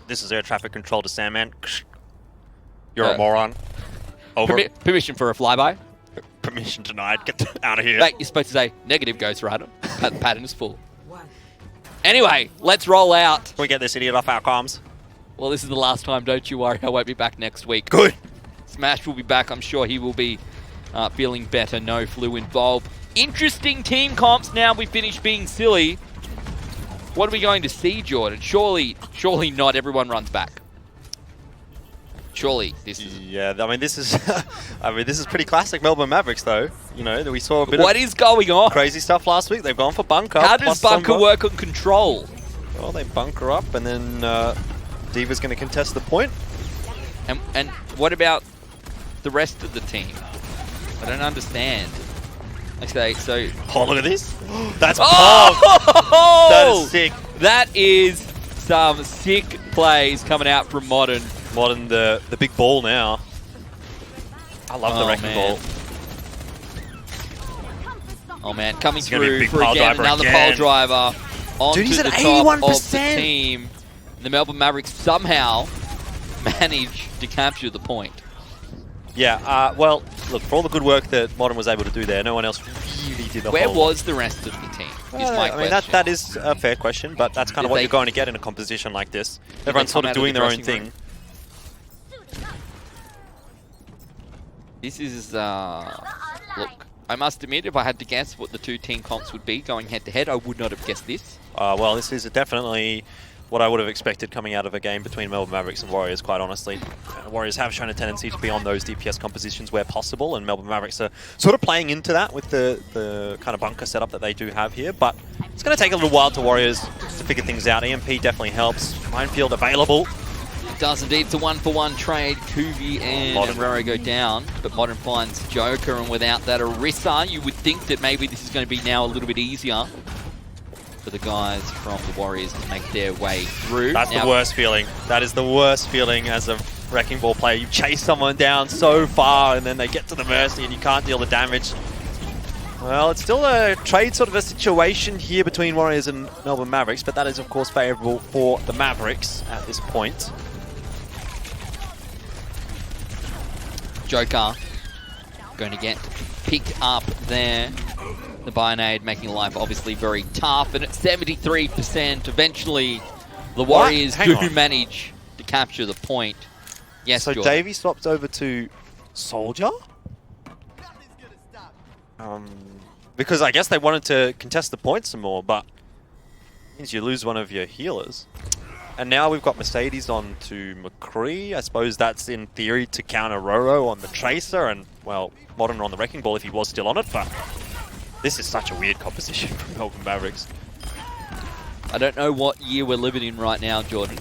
This is air traffic control to Sandman. You're a moron. Over. Permission for a flyby. Permission denied. Get out of here. Mate, you're supposed to say negative, Ghost Rider. Pattern is full. Anyway, let's roll out. Can we get this idiot off our comms? Well, this is the last time. Don't you worry. I won't be back next week. Good. Smash will be back. I'm sure he will be feeling better. No flu involved. Interesting team comps now. We finished being silly. What are we going to see, Jordan? Surely not everyone runs back. Surely this is... Yeah, I mean, this is this is pretty classic Melbourne Mavericks, though. You know, we saw a bit What is going on? crazy stuff last week. They've gone for bunker. How does bunker work on control? Well, they bunker up, and then Diva's going to contest the point. And what about the rest of the team? I don't understand. Okay, so... Oh, look at this. That's oh! That is sick. That is some sick plays coming out from Modern. Modern, the big ball now. I love the wrecking ball. Oh man, coming It's gonna be a through big for pile again, driver another again. pole driver onto Dude, he's the at top 81%. of the team. The Melbourne Mavericks somehow manage to capture the point. Yeah, well, look, for all the good work that Modern was able to do there, no one else really did the Where whole... was the rest of the team? Is my I mean, question. that is a fair question, but that's kind of what you're going to get in a composition like this. Everyone's sort of doing their own thing. This is, look, I must admit, if I had to guess what the two team comps would be going head-to-head, I would not have guessed this. Well, this is definitely what I would have expected coming out of a game between Melbourne Mavericks and Warriors, quite honestly. Warriors have shown a tendency to be on those DPS compositions where possible, and Melbourne Mavericks are sort of playing into that with the kind of bunker setup that they do have here, but it's going to take a little while to Warriors to figure things out. EMP definitely helps. Minefield available. It does indeed. It's a one-for-one trade. Kuvi and Raro go down, but Modern finds Joker, and without that Orisa, you would think that maybe this is going to be now a little bit easier for the guys from the Warriors to make their way through. That's the worst feeling. That is the worst feeling as a wrecking ball player. You chase someone down so far, and then they get to the mercy, and you can't deal the damage. Well, it's still a trade sort of a situation here between Warriors and Melbourne Mavericks, but that is, of course, favourable for the Mavericks at this point. Joker going to get picked up there. The Bionade making life obviously very tough, and at 73%, eventually the Warriors do manage to capture the point. Yes, so Jordan. Davey swapped over to Soldier? Because I guess they wanted to contest the point some more, but it means you lose one of your healers. And now we've got Mercedes on to McCree. I suppose that's in theory to counter Roro on the Tracer, and, well, Modern on the Wrecking Ball if he was still on it, but this is such a weird composition from Melbourne Mavericks. I don't know what year we're living in right now, Jordan.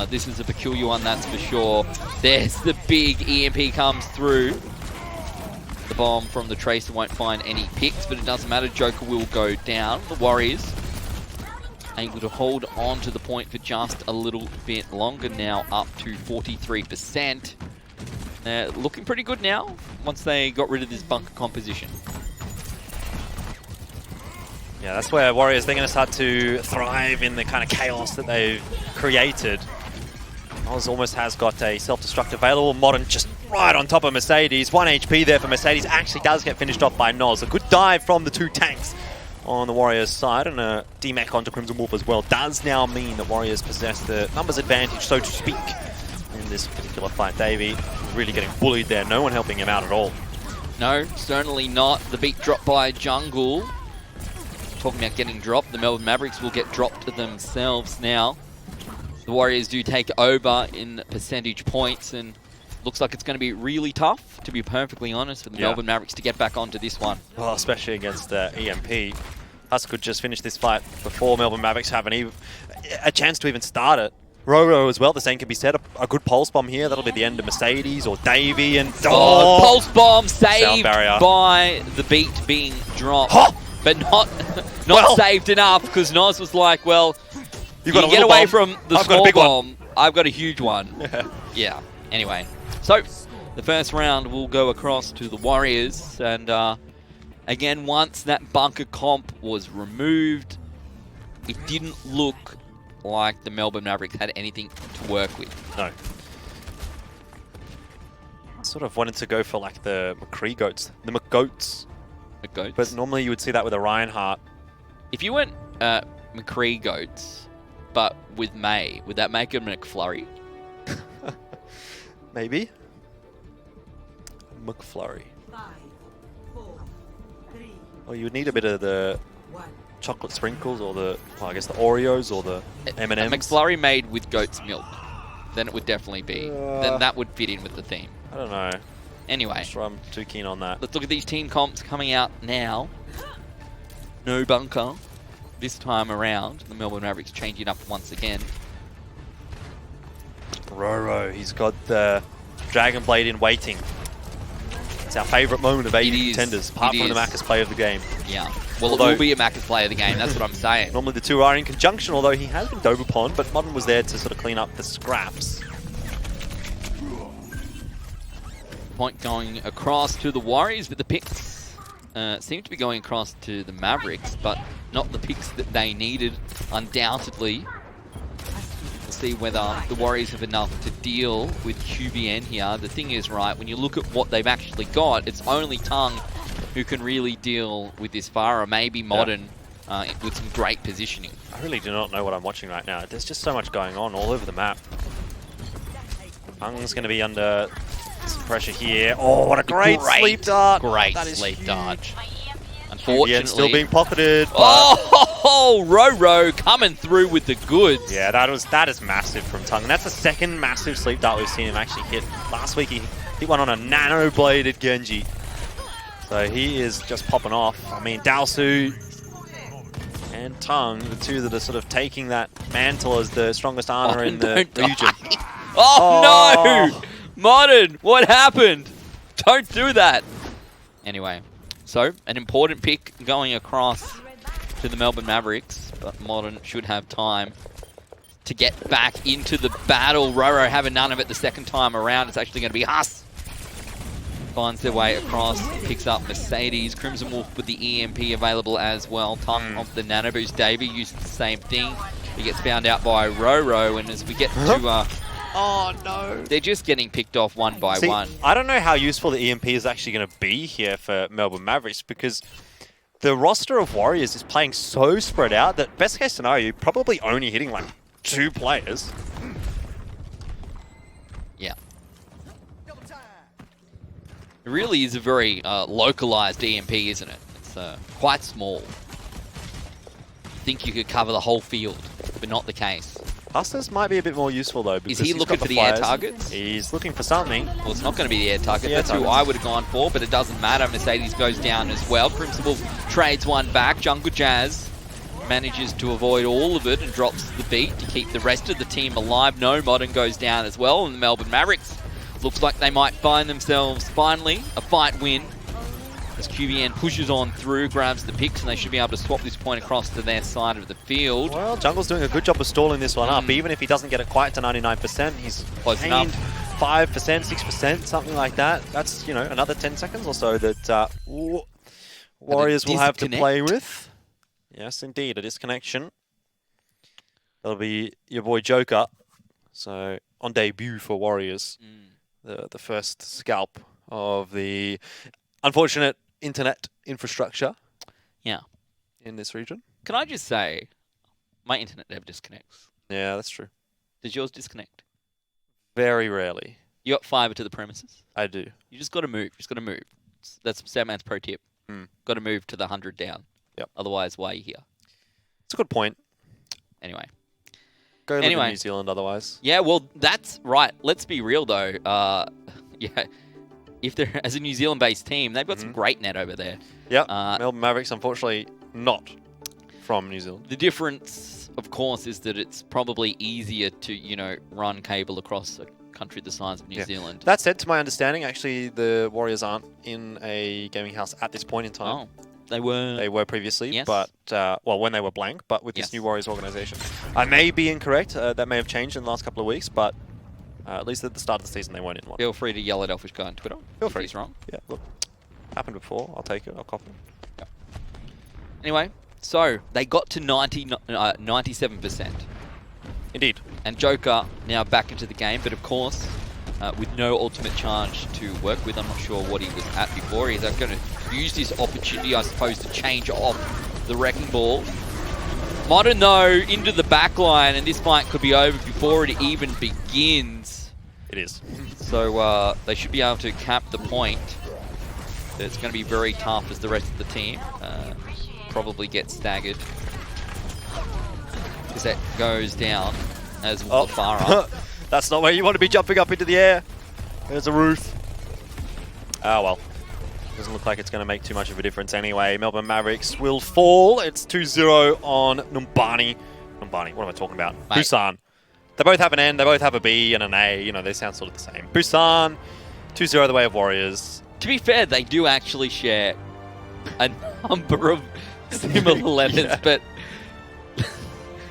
This is a peculiar one, that's for sure. There's the big EMP comes through. The bomb from the Tracer won't find any picks, but it doesn't matter. Joker will go down. The Warriors able to hold on to the point for just a little bit longer now, up to 43%. Looking pretty good now, once they got rid of this bunker composition. Yeah, that's where Warriors, they're going to start to thrive in the kind of chaos that they've created. Oz almost has got a self-destruct available. Modern just right on top of Mercedes. 1 HP there for Mercedes. Actually does get finished off by Noz. A good dive from the two tanks on the Warriors side, and a DMAC onto Crimson Wolf as well. Does now mean that Warriors possess the numbers advantage, so to speak, in this particular fight. Davey really getting bullied there. No one helping him out at all. No, certainly not. The beat dropped by Jungle. Talking about getting dropped, the Melbourne Mavericks will get dropped to themselves now. The Warriors do take over in percentage points, and looks like it's going to be really tough, to be perfectly honest, for the Melbourne Mavericks to get back onto this one. Well, especially against EMP. Us could just finish this fight before Melbourne Mavericks have a chance to even start it. Roro as well, the same can be said. A good pulse bomb here, that'll be the end of Mercedes or Davey, and pulse bomb saved by the beat being dropped. But not saved enough, because Noz was like, well, you get away from the small bomb. I've got a huge one. Yeah, anyway. So, the first round will go across to the Warriors, and again, once that bunker comp was removed, it didn't look like the Melbourne Mavericks had anything to work with. No. Sort of wanted to go for like the McCree goats, the McGoats. McGoats. But normally you would see that with a Reinhardt. If you went McCree goats, but with May, would that make a McFlurry? Maybe. McFlurry. 5, 4, 3, Well, you would need a bit of the chocolate sprinkles or the, well, I guess the Oreos or the M&Ms. A McFlurry made with goat's milk. Then it would definitely be. Then that would fit in with the theme. I don't know. Anyway. I'm sure I'm too keen on that. Let's look at these team comps coming out now. No bunker this time around. The Melbourne Mavericks changing up once again. Roro, he's got the Dragon Blade in waiting. It's our favourite moment of AU Contenders, apart from the Macca's play of the game. Yeah. Well, it will be a Macca's play of the game, that's what I'm saying. Normally the two are in conjunction, although he has been dove upon, but Modern was there to sort of clean up the scraps. Point going across to the Warriors, but the picks seem to be going across to the Mavericks, but not the picks that they needed, undoubtedly. We'll see whether the Warriors have enough to deal with QBN here. The thing is, right, when you look at what they've actually got, it's only Tongue who can really deal with this far, or maybe Modern with some great positioning. I really do not know what I'm watching right now. There's just so much going on all over the map. Tongue's going to be under some pressure here. Oh, what a great sleep dart! Great that is sleep huge. dart. Unfortunately, still being pocketed. Oh, Roro coming through with the goods. Yeah, that is massive from Tongue. And that's the second massive sleep dart we've seen him actually hit. Last week he hit one on a nano-bladed Genji. So he is just popping off. I mean, Dalsu and Tongue, the two that are sort of taking that mantle as the strongest armor in the region. Oh no! Modern, what happened? Don't do that. Anyway, so an important pick going across to the Melbourne Mavericks, but Modern should have time to get back into the battle. Roro having none of it the second time around. It's actually going to be Huss. Finds their way across, picks up Mercedes. Crimson Wolf with the EMP available as well. Tongue of the Nano Boost. Davey used the same thing. He gets found out by Roro, and as we get to... oh no! They're just getting picked off one by one. I don't know how useful the EMP is actually going to be here for Melbourne Mavericks, because the roster of Warriors is playing so spread out that best case scenario, you're probably only hitting like 2 players. Yeah. It really is a very localized EMP, isn't it? It's quite small. I think you could cover the whole field, but not the case. Hustlers might be a bit more useful though. Is he looking for the air targets? He's looking for something. Well, it's not going to be the air target. That's who I would have gone for, but it doesn't matter. Mercedes goes down as well. Crimson Wolf trades one back. Jungle Jazz manages to avoid all of it and drops the beat to keep the rest of the team alive. No, Modern goes down as well, and the Melbourne Mavericks looks like they might find themselves finally a fight win as QBN pushes on through, grabs the picks, and they should be able to swap this point across to their side of the field. Well, Jungle's doing a good job of stalling this one up. Even if he doesn't get it quite to 99%, he's close enough. 5%, 6%, something like that. That's, you know, another 10 seconds or so that Warriors will have to play with. Yes, indeed, a disconnection. That'll be your boy Joker. So, on debut for Warriors, the first scalp of the unfortunate internet infrastructure in this region. Can I just say, my internet never disconnects. Yeah, that's true. Does yours disconnect? Very rarely. You got fiber to the premises? I do. You just got to move. Just got to move. That's Sandman's pro tip. Got to move to the 100 down. Yep. Otherwise, why are you here? It's a good point. Anyway. Go live in New Zealand otherwise. Yeah, well, that's right. Let's be real, though. Yeah. If they're as a New Zealand-based team, they've got some great net over there. Yeah, Melbourne Mavericks, unfortunately, not from New Zealand. The difference, of course, is that it's probably easier to, you know, run cable across a country the size of New Zealand. That said, to my understanding, actually, the Warriors aren't in a gaming house at this point in time. Oh, they were. They were previously, yes. But well, when they were blank, but with this new Warriors organization, I may be incorrect. That may have changed in the last couple of weeks, but. At least at the start of the season, they weren't in one. Feel free to yell at Elfishguy on Twitter. Feel free. If he's wrong. Yeah, look. Happened before. I'll take it. I'll copy it. Yep. Anyway, so they got to 97%. Indeed. And Joker now back into the game, but of course, with no ultimate charge to work with. I'm not sure what he was at before. He's going to use this opportunity, I suppose, to change off the Wrecking Ball. Modern, though, into the back line, and this fight could be over before it even begins. It is. So they should be able to cap the point. It's going to be very tough as the rest of the team probably get staggered. Because that goes down as will the far up. That's not where you want to be jumping up into the air. There's a roof. Oh well. Doesn't look like it's going to make too much of a difference anyway. Melbourne Mavericks will fall. It's 2-0 on Numbani. Numbani, what am I talking about? Mate. Busan. They both have an N, they both have a B and an A. You know, they sound sort of the same. Busan, 2-0 the way of Warriors. To be fair, they do actually share a number of similar letters, but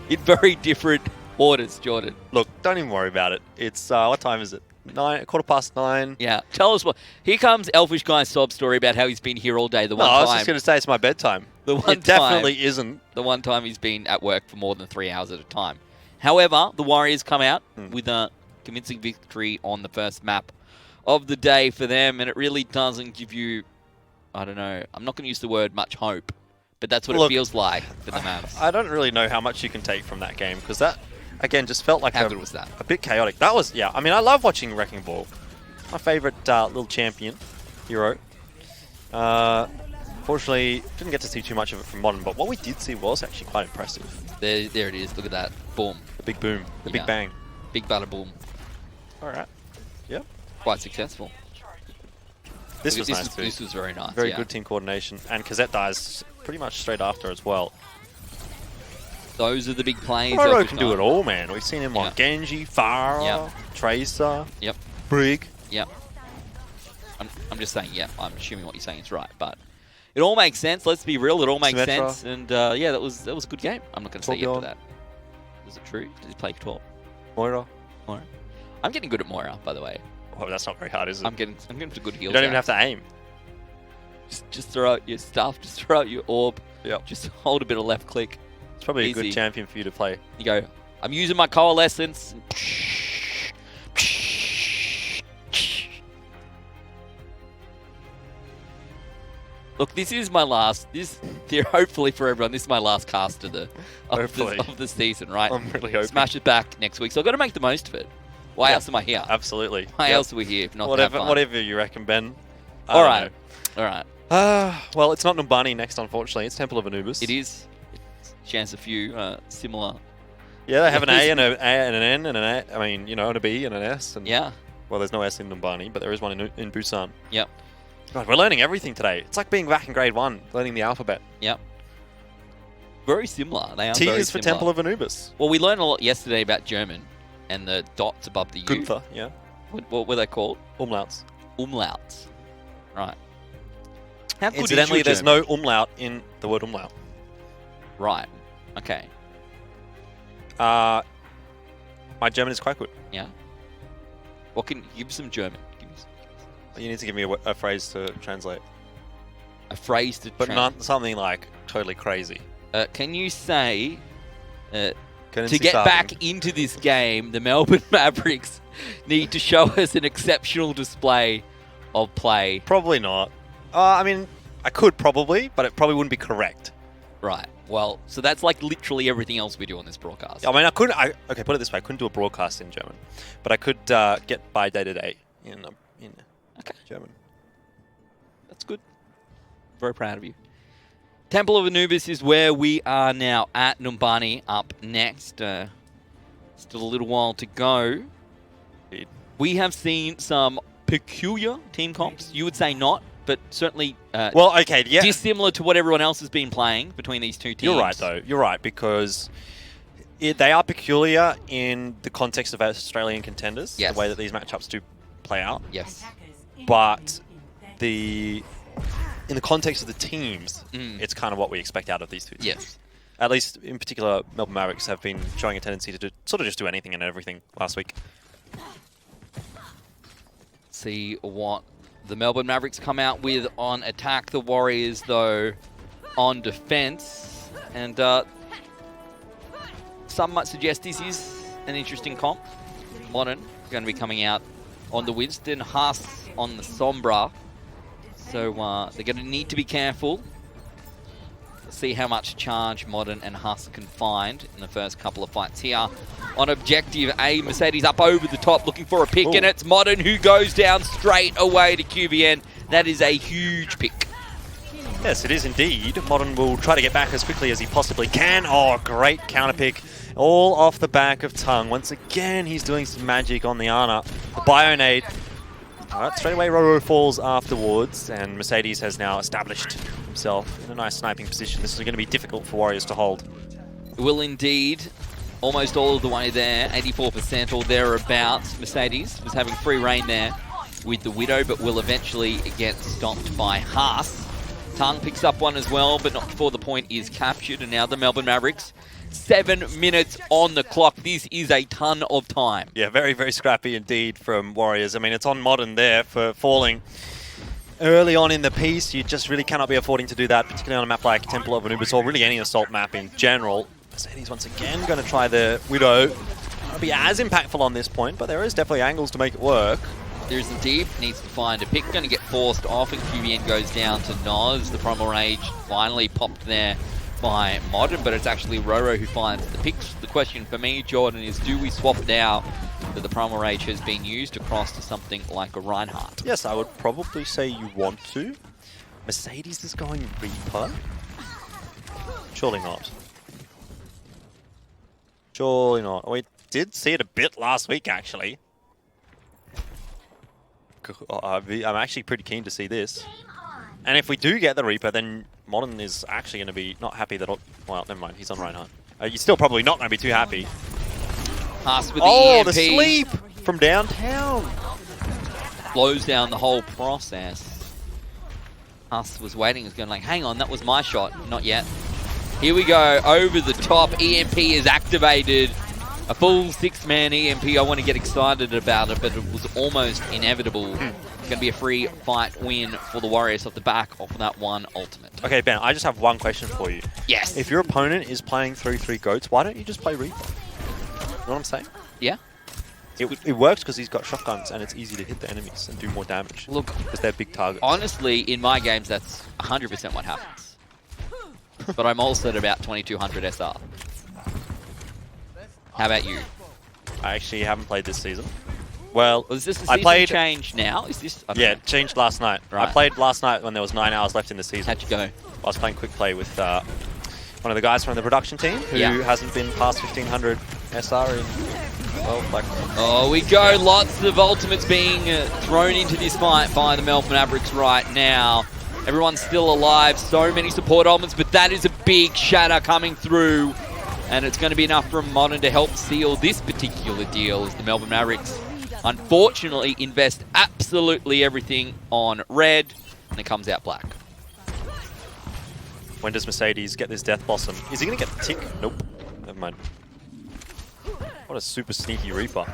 in very different orders, Jordan. Look, don't even worry about it. It's, what time is it? 9:15. Yeah. Tell us what. Here comes Elfishguy's sob story about how he's been here all day. The one No, I was time. just going to say it's my bedtime. The one it definitely isn't. The one time he's been at work for more than 3 hours at a time. However, the Warriors come out with a convincing victory on the first map of the day for them, and it really doesn't give you, I don't know, I'm not going to use the word much hope, but that's what it feels like for the Mavs. I don't really know how much you can take from that game, because that, again, just felt like How good was that? A bit chaotic. That was, yeah, I mean, I love watching Wrecking Ball. My favourite little champion, hero. Fortunately, didn't get to see too much of it from Modern, but what we did see was actually quite impressive. There it is. Look at that. Boom. The big boom. The Yeah. big bang. Big butter boom. All right. Yep. Quite successful. This was nice too. This was very nice. Very yeah. good team coordination. And Kazette dies pretty much straight after as well. Those are the big plays. Roro of can the do it time. all, man. We've seen him on Genji, Farah, Yep. Tracer, Yep. Brig. Yep. I'm just saying, yeah, I'm assuming what you're saying is right, but it all makes sense. Let's be real, it all makes Symmetra. sense. And yeah, that was a good game. I'm not going to say yep to Torbjorn. that. Was it true? Did he play 12? Moira. Moira? I'm getting good at Moira, by the way. Well, that's not very hard, is it? I'm getting some good heals. You don't even out. have to aim. Just throw out your stuff. Just throw out your orb. Yep. Just hold a bit of left click. It's probably a Easy. good champion for you to play. You go, I'm using my coalescence. Look, this is my last. Hopefully for everyone, this is my last cast of the season, right? I'm really hoping. Smash it back next week. So I've got to make the most of it. Why else am I here? Absolutely. Why Yep. else are we here if not to have fun? Whatever you reckon, Ben. All right. All right. Well, it's not Numbani next, unfortunately. It's Temple of Anubis. It is. It shares a few similar. Yeah, they have an A and an N and an A. I mean, you know, and a B and an S. And, Yeah. well, there's no S in Numbani, but there is one in Busan. Yep. God, we're learning everything today. It's like being back in grade 1, learning the alphabet. Yep. Very similar. They are T very is for similar. Temple of Anubis. Well, we learned a lot yesterday about German and the dots above the U. Gunther, yeah. What were they called? Umlauts. Umlauts. Right. How good Incidentally, is your there's German? no umlaut in the word umlaut. Right. Okay. My German is quite good. Yeah. What can give some German? Give me You need to give me a phrase to translate. a phrase to. But not something like totally crazy. Can you say Können to Sie get sagen? back into this game, the Melbourne Mavericks need to show us an exceptional display of play? Probably not. I mean, I could probably, but it probably wouldn't be correct. Right. Well, so that's like literally everything else we do on this broadcast. I mean, I couldn't. Okay, put it this way: I couldn't do a broadcast in German, but I could get by day to day in German. That's good. Very proud of you. Temple of Anubis is where we are now at. Numbani up next. Still a little while to go. Indeed. We have seen some peculiar team comps. You would say not, but certainly Well, okay, yeah. dissimilar to what everyone else has been playing between these two teams. You're right, though. You're right, because they are peculiar in the context of Australian contenders, Yes. the way that these matchups do play out. Yes. But in the context of the teams, Mm. it's kind of what we expect out of these two teams. Yes. At least, in particular, Melbourne Mavericks have been showing a tendency to sort of just do anything and everything last week. See what the Melbourne Mavericks come out with on attack. The Warriors, though, on defense. And some might suggest this is an interesting comp. Modern going to be coming out on the Winston, Haas on the Sombra. So they're going to need to be careful. Let's see how much charge Modern and Haas can find in the first couple of fights here. On objective A, Mercedes up over the top looking for a pick, and it's Modern who goes down straight away to QVN. That is a huge pick. Yes, it is indeed. Modern will try to get back as quickly as he possibly can. Oh, great counter pick. All off the back of Tongue. Once again, he's doing some magic on the Ana. The Bionade. All right, straight away Roro falls afterwards, and Mercedes has now established himself in a nice sniping position. This is going to be difficult for Warriors to hold. It will indeed. Almost all of the way there, 84% or thereabouts. Mercedes was having free reign there with the Widow, but will eventually get stomped by Haas. Tongue picks up one as well, but not before the point is captured. And now the Melbourne Mavericks, 7 minutes on the clock. This is a ton of time. Yeah, very, very scrappy indeed from Warriors. I mean, it's on Modern there for falling early on in the piece. You just really cannot be affording to do that, particularly on a map like Temple of Anubis, or really any assault map in general. Mercedes once again going to try the Widow. Not be as impactful on this point, but there is definitely angles to make it work. There's indeed, needs to find a pick, going to get forced off, and QVN goes down to Noz. The Primal Rage finally popped there by Modern, but it's actually Roro who finds the picks. The question for me, Jordan, is do we swap now that the Primal Rage has been used across to something like a Reinhardt? Yes, I would probably say you want to. Mercedes is going Reaper. Surely not. Surely not. We did see it a bit last week, actually. I'm actually pretty keen to see this. And if we do get the Reaper, then Modern is actually going to be not happy that... Well, never mind, he's on Reinhardt. He's still probably not going to be too happy. Haas with the EMP. the sleep from downtown. Slows down the whole process. Haas was waiting, was going like, hang on, that was my shot. Not yet. Here we go, over the top. EMP is activated. A full 6-man EMP. I want to get excited about it, but it was almost inevitable. It's going to be a free fight win for the Warriors off the back of that one ultimate. Okay, Ben, I just have one question for you. Yes. If your opponent is playing 3-3 goats, why don't you just play Reaper? You know what I'm saying? Yeah. It works because he's got shotguns and it's easy to hit the enemies and do more damage. Look, because they're big targets. Honestly, in my games, that's 100% what happens. But I'm also at about 2200 SR. How about you? I actually haven't played this season. Well, is this the season change now? Is this? Yeah, it changed last night. Right. I played last night when there was 9 hours left in the season. How'd you go? I was playing quick play with one of the guys from the production team who hasn't been past 1500 SR in, well, like... Oh, we go. Lots of ultimates being thrown into this fight by the Melbourne Mavericks right now. Everyone's still alive. So many support ultimates, but that is a big shatter coming through. And it's going to be enough from Modern to help seal this particular deal as the Melbourne Mavericks unfortunately invest absolutely everything on red, and it comes out black. When does Mercedes get this Death Blossom? Is he going to get the tick? Nope. Never mind. What a super sneaky Reaper.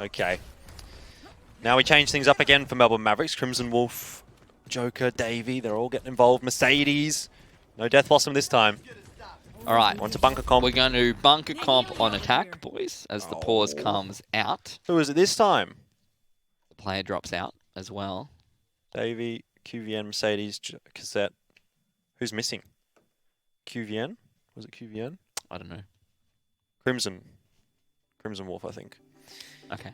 Okay. Now we change things up again for Melbourne Mavericks. Crimson Wolf, Joker, Davey, they're all getting involved. Mercedes, no Death Blossom this time. All right. On to bunker comp. We're going to bunker comp on attack, boys, as the pause comes out. Who is it this time? The player drops out as well. Davey, QVN, Mercedes, Cassette. Who's missing? QVN? Was it QVN? I don't know. Crimson Wolf, I think. Okay.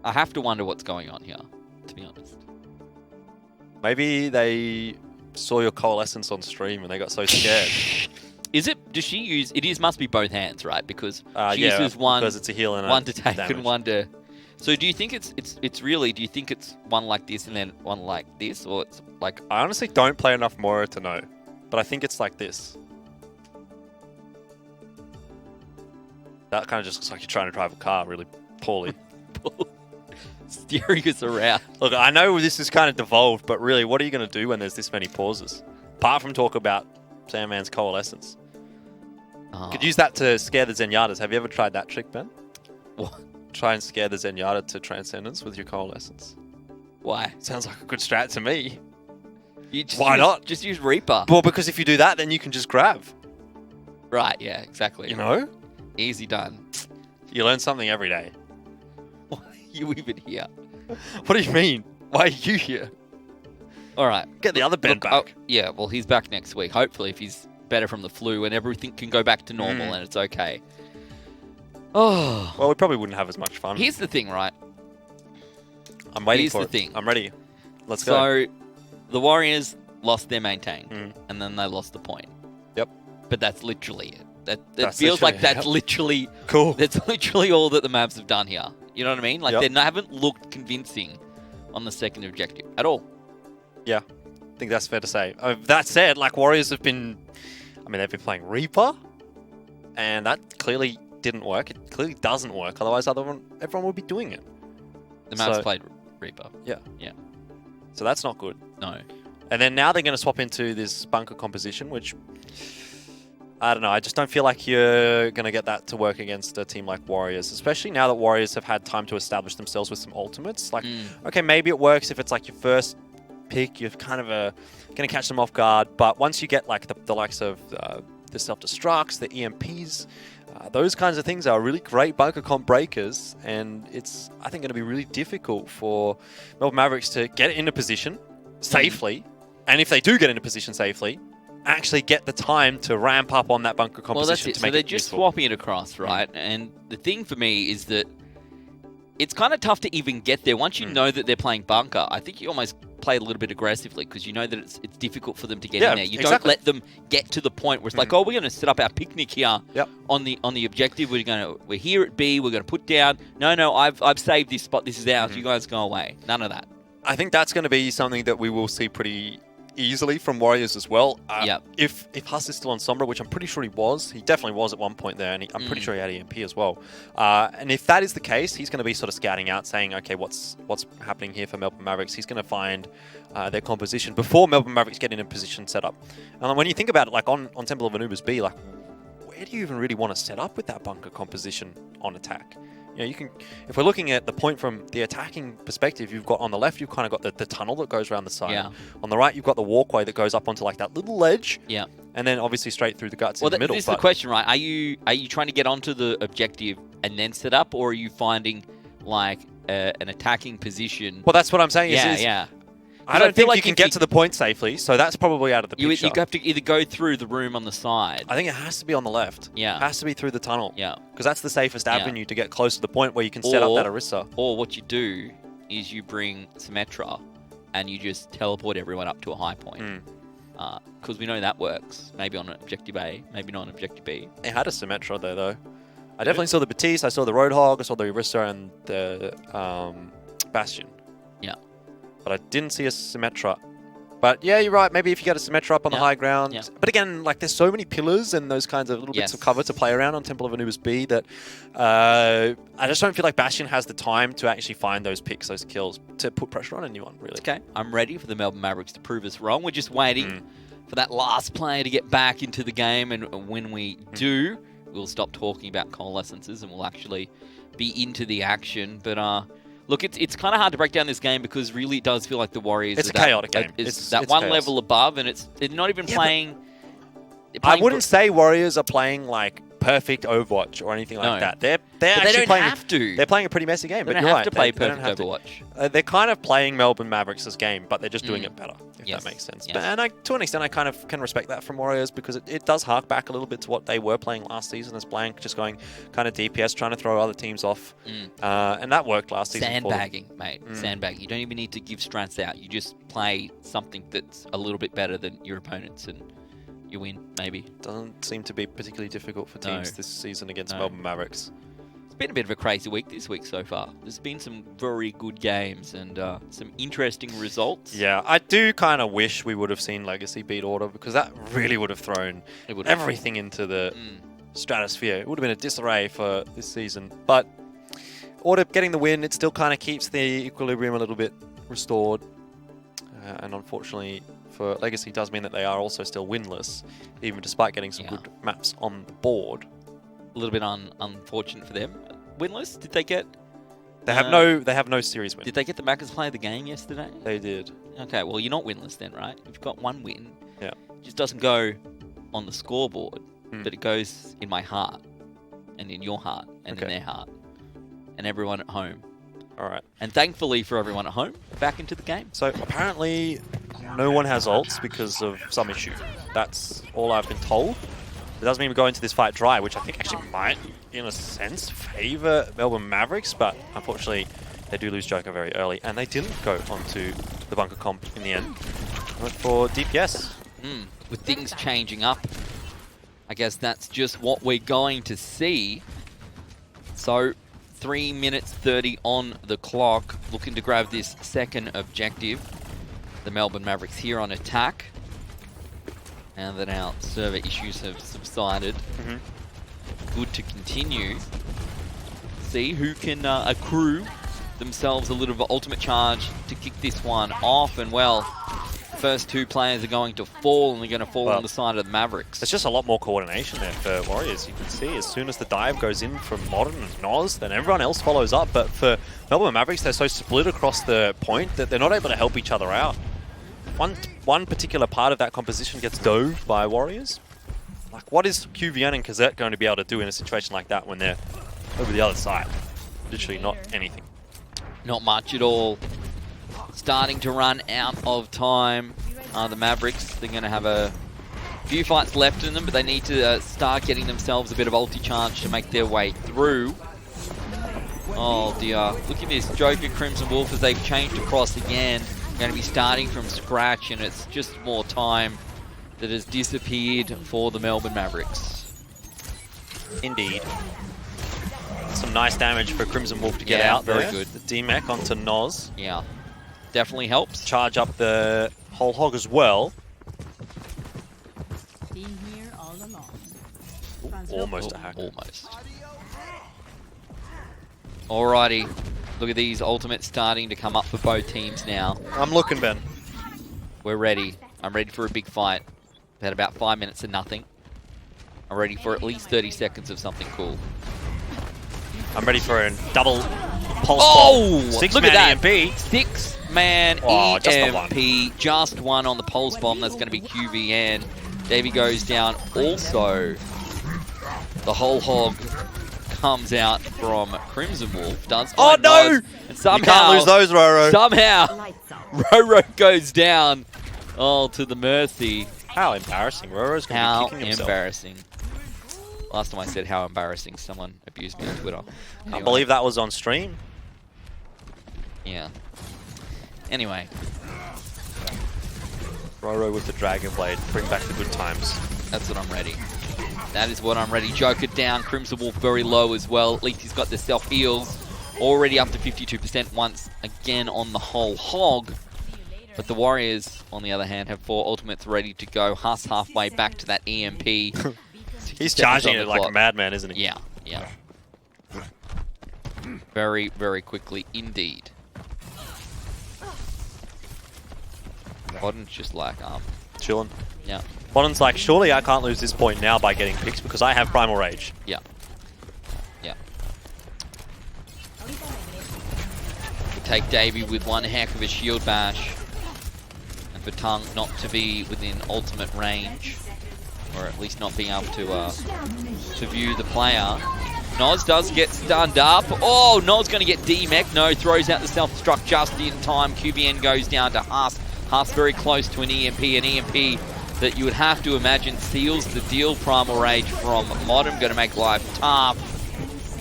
I have to wonder what's going on here, to be honest. Maybe they saw your Coalescence on stream and they got so scared. Is it? Does she use? It is. Must be both hands, right? Because she yeah, uses one. Because it's a heal and one to take damage. and one to. So do you think it's really? Do you think it's one like this and then one like this, or it's like? I honestly don't play enough Moira to know, but I think it's like this. That kind of just looks like you're trying to drive a car really poorly. Steering us around. Look, I know this is kind of devolved, but really, what are you going to do when there's this many pauses? Apart from talk about Sandman's Coalescence. Oh. Could use that to scare the Zenyatas. Have you ever tried that trick, Ben? What? Try and scare the Zenyatta to Transcendence with your Coalescence. Why? Sounds like a good strat to me. Why not? Just use Reaper. Well, because if you do that, then you can just grab. Right, yeah, exactly. You know? Easy done. You learn something every day. Why are you even here? What do you mean? Why are you here? All right. Get the other Ben back. Oh, yeah, well, he's back next week. Hopefully, if he's better from the flu and everything can go back to normal and it's okay. Oh. Well, we probably wouldn't have as much fun. Here's the thing, right? I'm waiting Here's for the it. thing. I'm ready. Let's go. So, the Warriors lost their main tank, and then they lost the point. Yep. But that's literally it. That That's feels like literally it, that's yep. literally Cool. That's literally all that the Mavs have done here. You know what I mean? Like Yep. they haven't looked convincing on the second objective at all. Yeah, I think that's fair to say. That said, like Warriors have been, I mean, they've been playing Reaper, and that clearly didn't work. It clearly doesn't work. Otherwise, everyone would be doing it. The Mavs So- played Reaper. Yeah. Yeah. So that's not good. No. And then now they're going to swap into this bunker composition, which I don't know. I just don't feel like you're going to get that to work against a team like Warriors, especially now that Warriors have had time to establish themselves with some ultimates. Like, okay, maybe it works if it's like your first pick. You're kind of going to catch them off guard. But once you get like the likes of the self-destructs, the EMPs, those kinds of things are really great bunker comp breakers. And it's, I think, going to be really difficult for Melbourne Mavericks to get into position safely. And if they do get into position safely, actually get the time to ramp up on that bunker composition. Well, that's it. To So make they're it just useful. swapping it across, right? And the thing for me is that it's kind of tough to even get there. Once you know that they're playing bunker, I think you almost play a little bit aggressively because you know that it's difficult for them to get in there. You don't let them get to the point where it's like, oh, we're going to set up our picnic here on the objective. We're here at B. We're going to put down. No, I've saved this spot. This is ours. You guys go away. None of that. I think that's going to be something that we will see pretty easily from Warriors as well. If Huss is still on Sombra, which I'm pretty sure he was, he definitely was at one point there, and I'm pretty sure he had EMP as well. And if that is the case, he's going to be sort of scouting out, saying, okay, what's happening here for Melbourne Mavericks? He's going to find their composition before Melbourne Mavericks get in a position set up. And when you think about it, like on Temple of Anubis B, like where do you even really want to set up with that bunker composition on attack? You know, you can, if we're looking at the point from the attacking perspective, you've got on the left, you've kind of got the tunnel that goes around the side. Yeah. On the right, you've got the walkway that goes up onto like that little ledge. Yeah. And then obviously straight through the guts in the middle. This is the question, right? Are you trying to get onto the objective and then set up, or are you finding like an attacking position? Well, that's what I'm saying. Yeah. I don't think you can get to the point safely, so that's probably out of the picture. You have to either go through the room on the side. I think it has to be on the left. Yeah. It has to be through the tunnel. Yeah. Because that's the safest avenue to get close to the point where you can set up that Orisa. Or what you do is you bring Symmetra and you just teleport everyone up to a high point. Because we know that works. Maybe on Objective A, maybe not on Objective B. It had a Symmetra there, though. I definitely saw the Batiste, I saw the Roadhog, I saw the Orisa and the Bastion. Yeah. But I didn't see a Symmetra. But yeah, you're right. Maybe if you get a Symmetra up on the high ground. Yeah. But again, like there's so many pillars and those kinds of little bits of cover to play around on Temple of Anubis B that I just don't feel like Bastion has the time to actually find those picks, those kills, to put pressure on anyone, really. Okay, I'm ready for the Melbourne Mavericks to prove us wrong. We're just waiting for that last player to get back into the game. And when we do, we'll stop talking about coalescences and we'll actually be into the action. But look, it's kind of hard to break down this game because really it does feel like the Warriors. It's a chaotic game. It's that one level above, and they're not even playing. I wouldn't say Warriors are playing like perfect Overwatch or anything like that. They're actually they don't playing. have to. They're playing a pretty messy game. They But don't you're have right. to play they don't perfect have Overwatch. They're kind of playing Melbourne Mavericks' game, but they're just doing it better. If that makes sense. Yes. But, and to an extent, I kind of can respect that from Warriors because it does hark back a little bit to what they were playing last season as Blank, just going kind of DPS, trying to throw other teams off. And that worked last season. Sandbagging, mate. Sandbagging. You don't even need to give strats out. You just play something that's a little bit better than your opponents and you win, maybe. Doesn't seem to be particularly difficult for teams this season against Melbourne Mavericks. It's been a bit of a crazy week this week so far. There's been some very good games and some interesting results. Yeah, I do kind of wish we would have seen Legacy beat Order because that really would have thrown everything into the stratosphere. It would have been a disarray for this season. But Order getting the win, it still kind of keeps the equilibrium a little bit restored. And unfortunately for Legacy, does mean that they are also still winless, even despite getting some good maps on the board. A little bit unfortunate for them. Winless? Did they get They have no series win. Did they get the Maccas play of the game yesterday? They did. Okay, well, you're not winless then, right? You've got one win. Yeah. It just doesn't go on the scoreboard, but it goes in my heart and in your heart and in their heart and everyone at home. All right. And thankfully for everyone at home, back into the game. So apparently no one has ults because of some issue. That's all I've been told. It doesn't mean we go into this fight dry, which I think actually might, in a sense, favour Melbourne Mavericks, but unfortunately they do lose Joker very early, and they didn't go onto the bunker comp in the end. Went for DPS. With things changing up, I guess that's just what we're going to see. So 3 minutes 30 on the clock, looking to grab this second objective. The Melbourne Mavericks here on attack. Now that our server issues have subsided, good to continue. See who can accrue themselves a little bit of ultimate charge to kick this one off. And well, first two players are going to fall, and they're going to fall on the side of the Mavericks. There's just a lot more coordination there for Warriors. You can see as soon as the dive goes in from Modern and Noz, then everyone else follows up. But for Melbourne Mavericks, they're so split across the point that they're not able to help each other out. One particular part of that composition gets dove by Warriors. Like, what is QVN and Cassette going to be able to do in a situation like that when they're over the other side? Literally not anything. Not much at all. Starting to run out of time. The Mavericks, they're going to have a few fights left in them, but they need to start getting themselves a bit of ulti charge to make their way through. Oh dear. Look at this. Joker, Crimson Wolf, as they've changed across again. Going to be starting from scratch, and it's just more time that has disappeared for the Melbourne Mavericks. Indeed. Some nice damage for Crimson Wolf to get out there. Very good. The D-Mech onto Noz. Yeah, definitely helps. Charge up the whole hog as well. Been here all along. Almost a hack. Almost. Alrighty. Look at these ultimates starting to come up for both teams now. I'm looking, Ben. We're ready. I'm ready for a big fight. We've had about 5 minutes of nothing. I'm ready for at least 30 seconds of something cool. I'm ready for a double pulse Oh! bomb. Look at that. EMP. 6-man just the EMP. Just one on the pulse bomb. That's going to be QVN. Davey goes down. Also, the whole hog comes out from Crimson Wolf. Does oh no! And somehow, you can't lose those, Roro. Somehow, Roro goes down. Oh, to the mercy. How embarrassing. Roro's going to be kicking himself. How embarrassing. Last time I said how embarrassing, someone abused me on Twitter. I can't believe that was on stream. Yeah. Anyway. Roro with the Dragon Blade. Bring back the good times. That's what I'm ready. That is what I'm ready. Joker down. Crimson Wolf very low as well. At least he's got the self-heals. Already up to 52% once again on the whole hog. But the Warriors, on the other hand, have 4 ultimates ready to go. Huss halfway back to that EMP. He's charging it like a madman, isn't he? Yeah, yeah. Very, very quickly indeed. Modern's just like, chilling. Yeah. Modern's like, surely I can't lose this point now by getting picks because I have Primal Rage. Yeah. Yeah. We'll take Davey with one heck of a shield bash. And for Tung not to be within ultimate range. Or at least not being able to view the player. Noz does get stunned up. Oh, Noz going to get D-Mech. No, throws out the self-destruct just in time. QVN goes down to Huss. Huss very close to an EMP that you would have to imagine seals the deal. Primal Rage from Modern, going to make life tough.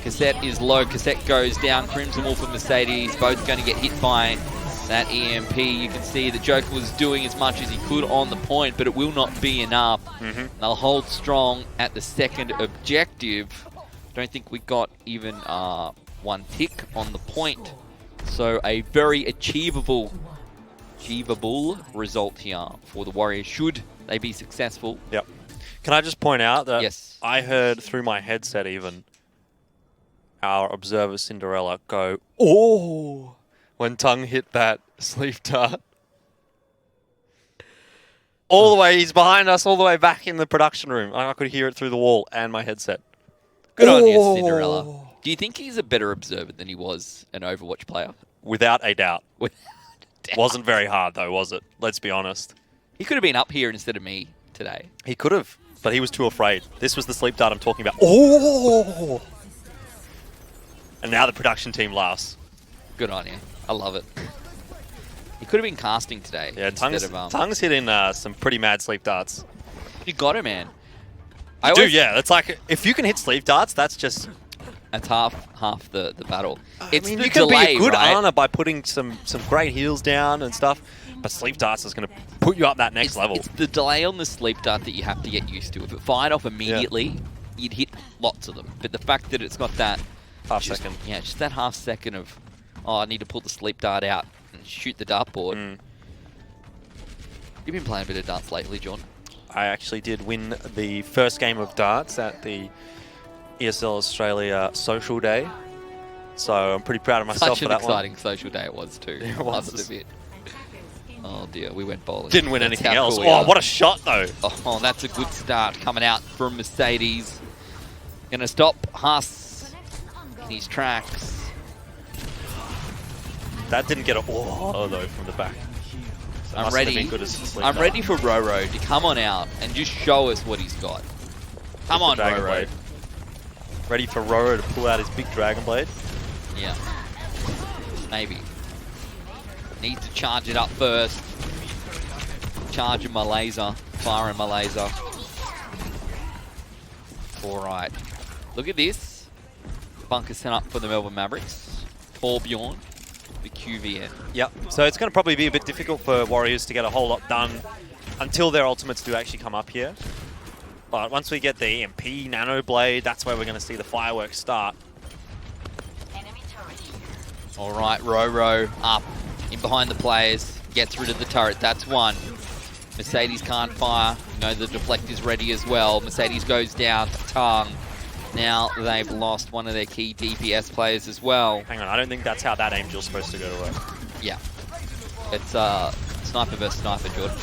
Cassette is low. Cassette goes down. Crimson Wolf and Mercedes both going to get hit by that EMP. You can see the Joker was doing as much as he could on the point, but it will not be enough. They'll hold strong at the second objective. Don't think we got even one tick on the point. So a very achievable result here for the Warriors, should they be successful. Yep. Can I just point out that yes. I heard through my headset even our observer Cinderella go, oh, when Tung hit that sleeve dart. All the way, he's behind us, all the way back in the production room. I could hear it through the wall and my headset. Good on you, Cinderella. Do you think he's a better observer than he was an Overwatch player? Without a doubt. Without a doubt. Wasn't very hard though, was it? Let's be honest. He could have been up here instead of me today. He could have, but he was too afraid. This was the sleep dart I'm talking about. Oh! And now the production team laughs. Good on you. I love it. He could have been casting today. Yeah, instead of, Tongue's hitting some pretty mad sleep darts. You got it, man. Yeah. It's like, if you can hit sleep darts, that's just... That's half the battle. I mean, you can be a good Ana by putting some great heals down and stuff, but sleep darts is going to put you up that next level. It's the delay on the sleep dart that you have to get used to. If it fired off immediately, you'd hit lots of them. But the fact that it's got that... Half second. Yeah, just that half second of, oh, I need to pull the sleep dart out and shoot the dartboard. You've been playing a bit of darts lately, John. I actually did win the first game of darts at the ESL Australia social day. So I'm pretty proud of myself for that one. Such an exciting social day it was too. It was. A bit. Oh dear, we went bowling. Didn't win anything else. Cool what a shot though. Oh, that's a good start coming out from Mercedes. Gonna stop Haas in his tracks. That didn't get a though from the back. So I'm ready for Roro to come on out and just show us what he's got. Come on, Roro. Blade. Ready for Roro to pull out his big Dragon Blade? Yeah. Maybe. Need to charge it up first. Charging my laser. Firing my laser. Alright. Look at this. Bunker set up for the Melbourne Mavericks. Torbjorn. The QVN. Yep. So it's going to probably be a bit difficult for Warriors to get a whole lot done until their ultimates do actually come up here. But once we get the EMP Nano Blade, that's where we're going to see the fireworks start. Alright, Roro up in behind the players. Gets rid of the turret. That's one. Mercedes can't fire. You know the deflect is ready as well. Mercedes goes down. Tongue. Now they've lost one of their key DPS players as well. Hang on, I don't think that's how that Angel's supposed to go to work. Yeah. It's sniper versus sniper, Jordan.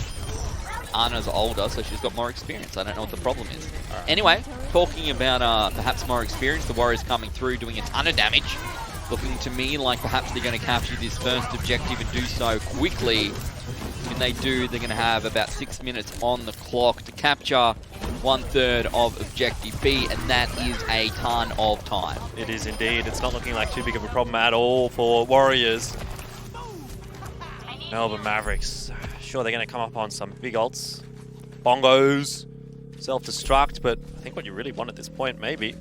Ana's older, so she's got more experience. I don't know what the problem is. Right. Anyway, talking about perhaps more experience, the Warriors coming through, doing a ton of damage. Looking to me like perhaps they're going to capture this first objective and do so quickly. When they do, they're going to have about 6 minutes on the clock to capture 1/3 of Objective B, and that is a ton of time. It is indeed. It's not looking like too big of a problem at all for Warriors. Melbourne Mavericks. Sure, they're going to come up on some big ults. Bongos. Self-destruct, but I think what you really want at this point, maybe,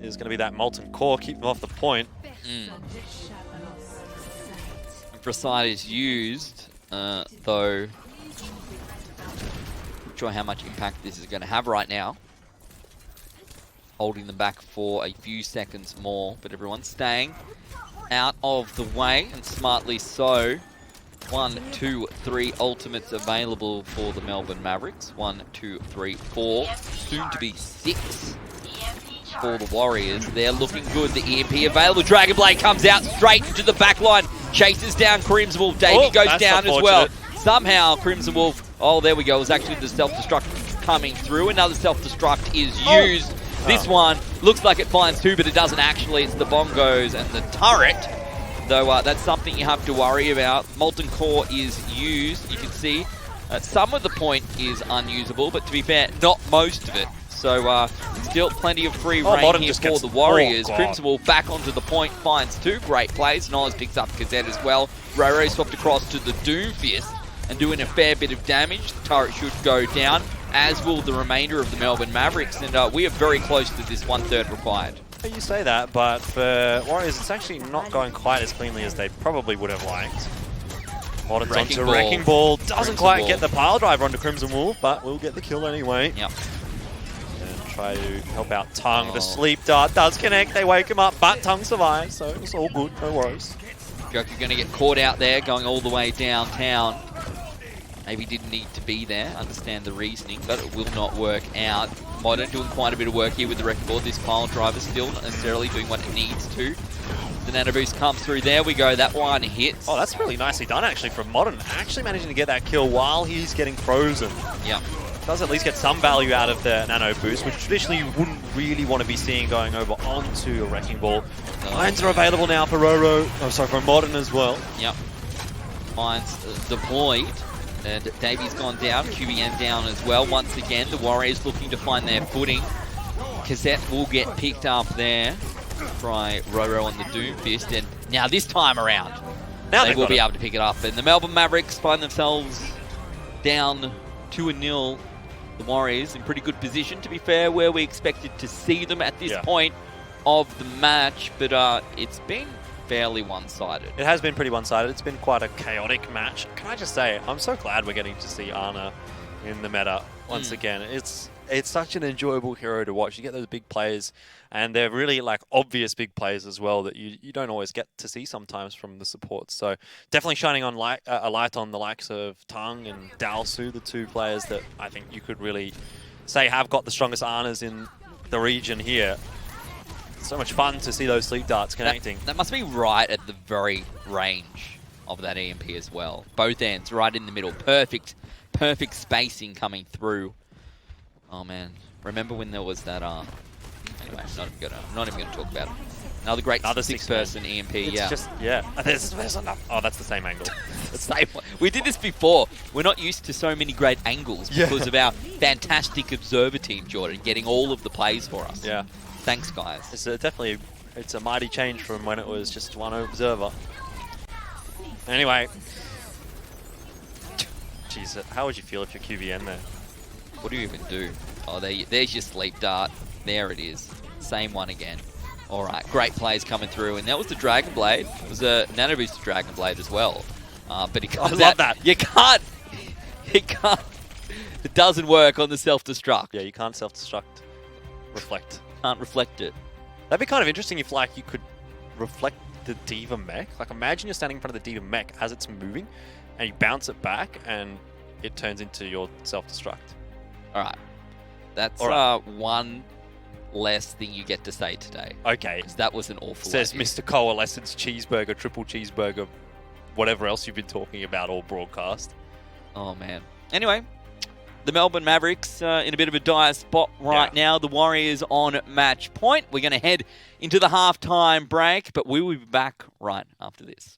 is going to be that Molten Core, keep them off the point. Precise is used, though not sure how much impact this is going to have right now. Holding them back for a few seconds more, but everyone's staying out of the way, and smartly so. 1, 2, 3 ultimates available for the Melbourne Mavericks. 1, 2, 3, 4. Soon to be 6 for the Warriors. They're looking good. The EMP available. Dragon Blade comes out straight into the back line. Chases down Crimson Wolf. Davey goes down as well. Somehow Crimson Wolf, oh there we go, it was actually the self-destruct coming through. Another self-destruct is used. This one looks like it finds 2, but it doesn't actually. It's the bongos and the turret. Though that's something you have to worry about. Molten Core is used. You can see some of the point is unusable, but to be fair, not most of it. So still plenty of free reign here for the Warriors. Crimson Wolf back onto the point, finds 2 great plays. Knowles picks up Gazette as well. Roro swapped across to the Doomfist and doing a fair bit of damage. The turret should go down, as will the remainder of the Melbourne Mavericks. And we are very close to this 1/3 required. You say that, but for Warriors, it's actually not going quite as cleanly as they probably would have liked. Modern's onto Wrecking Ball. Doesn't quite get the pile driver onto Crimson Wolf, but will get the kill anyway. Yep. And try to help out Tongue. The sleep dart does connect. They wake him up, but Tongue survives, so it's all good. No worries. Joker going to get caught out there, going all the way downtown. Maybe didn't need to be there. Understand the reasoning, but it will not work out. Modern doing quite a bit of work here with the wrecking ball. This pile driver still not necessarily doing what it needs to. The nano boost comes through. There we go. That one hits. Oh, that's really nicely done actually from Modern. Actually managing to get that kill while he's getting frozen. Yeah. does at least get some value out of the nano boost, which traditionally you wouldn't really want to be seeing going over onto a Wrecking Ball. Mines are available now for Roro, for Modern as well. Yep. Mines deployed, and Davy's gone down, QBN down as well. Once again, the Warriors looking to find their footing. Cassette will get picked up there by Roro on the Doomfist, and now this time around, they will be able to pick it up. And the Melbourne Mavericks find themselves down 2-0. The Warriors in pretty good position, to be fair, where we expected to see them at this point of the match, but it's been fairly one-sided. It has been pretty one-sided. It's been quite a chaotic match. Can I just say, I'm so glad we're getting to see Ana in the meta once again. It's such an enjoyable hero to watch. You get those big players, and they're really like obvious big players as well that you don't always get to see sometimes from the supports. So definitely shining on a light on the likes of Tung and Dalsu, the two players that I think you could really say have got the strongest Anas in the region here. It's so much fun to see those sleep darts connecting. That must be right at the very range of that EMP as well. Both ends right in the middle. Perfect spacing coming through. Oh man, remember when there was that, anyway, I'm not even gonna talk about it. Another great six-person EMP, it's just, there's enough. Oh, that's the same angle. The same one. We did this before. We're not used to so many great angles because of our fantastic observer team, Jordan, getting all of the plays for us. Yeah. Thanks, guys. It's definitely, it's a mighty change from when it was just one observer. Anyway. Jeez, how would you feel if you're QVN there? What do you even do? Oh, there's your sleep dart. There it is. Same one again. All right, great plays coming through. And that was the Dragon Blade. It was a nano boosted Dragon Blade as well. But it comes I love that. You can't. It doesn't work on the self-destruct. Yeah, you can't self-destruct. Reflect. Can't reflect it. That'd be kind of interesting if like you could reflect the D.Va mech. Like imagine you're standing in front of the D.Va mech as it's moving and you bounce it back and it turns into your self-destruct. All right. That's one less thing you get to say today. Okay. Because that was an awful Says idea. Mr. Coalescence Cheeseburger, Triple Cheeseburger, whatever else you've been talking about all broadcast. Oh, man. Anyway, the Melbourne Mavericks in a bit of a dire spot right now. The Warriors on match point. We're going to head into the halftime break, but we will be back right after this.